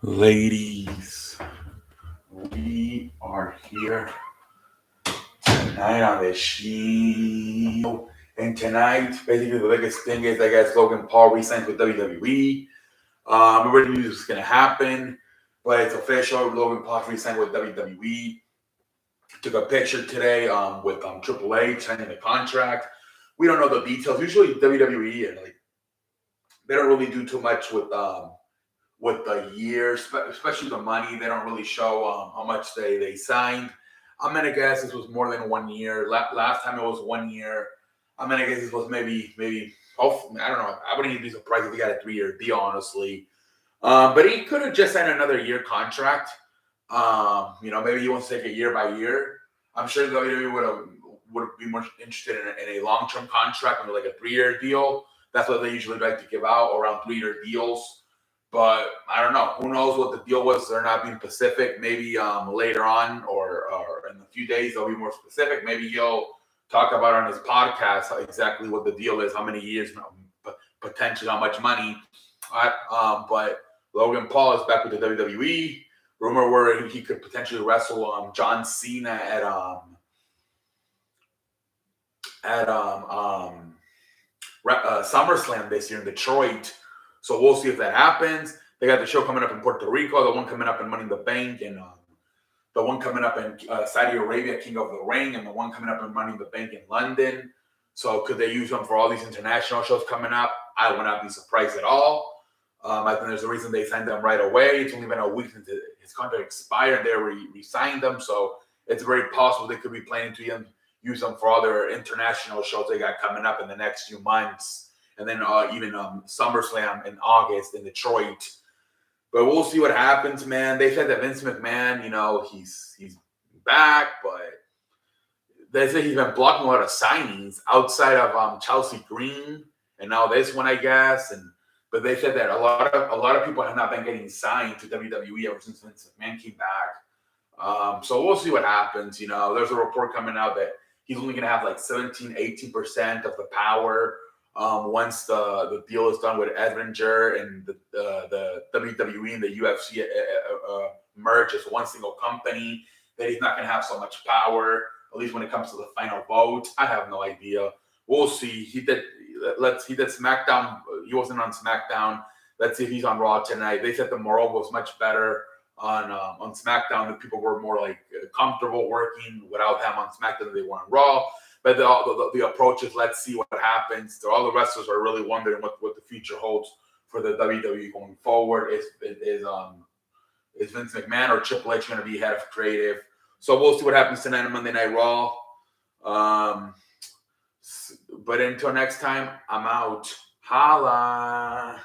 Ladies, we are here tonight on the show. And tonight, basically, the biggest thing is, I guess, Logan Paul re-signs with WWE. Everybody knew this was going to happen, but it's official. Logan Paul re-signed with WWE. Took a picture today with Triple H signing the contract. We don't know the details. Usually, WWE and they don't really do too much with the years, especially the money. They don't really show how much they signed. I'm gonna guess this was more than 1 year. Last time it was 1 year. I'm gonna guess this was maybe. Hopefully, I don't know. I wouldn't even be surprised if he got a 3 year deal, honestly. But he could have just signed another year contract. Maybe he wants to take it year by year. I'm sure WWE would be more interested in a long term contract, or like a 3 year deal. That's what they usually like to give out, around 3 year deals. But I don't know. Who knows what the deal was? They're not being specific. Maybe later on or in a few days they'll be more specific. Maybe he'll talk about on his podcast exactly what the deal is, how many years, potentially how much money. But Logan Paul is back with the WWE. Rumor where he could potentially wrestle John Cena at SummerSlam this year in Detroit. So we'll see if that happens. They got the show coming up in Puerto Rico, the one coming up in Money in the Bank, and the one coming up in Saudi Arabia, King of the Ring, and the one coming up in Money in the Bank in London. So could they use them for all these international shows coming up? I would not be surprised at all. I think there's a reason they signed them right away. It's only been a week since his contract expired. They re-signed them, so it's very possible they could be planning to use them for other international shows they got coming up in the next few months. And then even SummerSlam in August in Detroit. But we'll see what happens, man. They said that Vince McMahon, he's back, but they say he's been blocking a lot of signings outside of Chelsea Green and now this one, I guess. But they said that a lot of people have not been getting signed to WWE ever since Vince McMahon came back. So we'll see what happens. There's a report coming out that he's only going to have like 17-18% of the power once the deal is done with Edvinger and the WWE and the UFC merge as one single company. That he's not going to have so much power, at least when it comes to the final vote. I have no idea. We'll see. He did SmackDown. He wasn't on SmackDown. Let's see if he's on Raw tonight. They said the moral was much better on SmackDown. That people were more comfortable working without him on SmackDown than they were on Raw. But the approach is, let's see what happens. All the wrestlers are really wondering what the future holds for the WWE going forward. Is Vince McMahon or Triple H going to be head of creative? So we'll see what happens tonight on Monday Night Raw. But until next time, I'm out. Holla.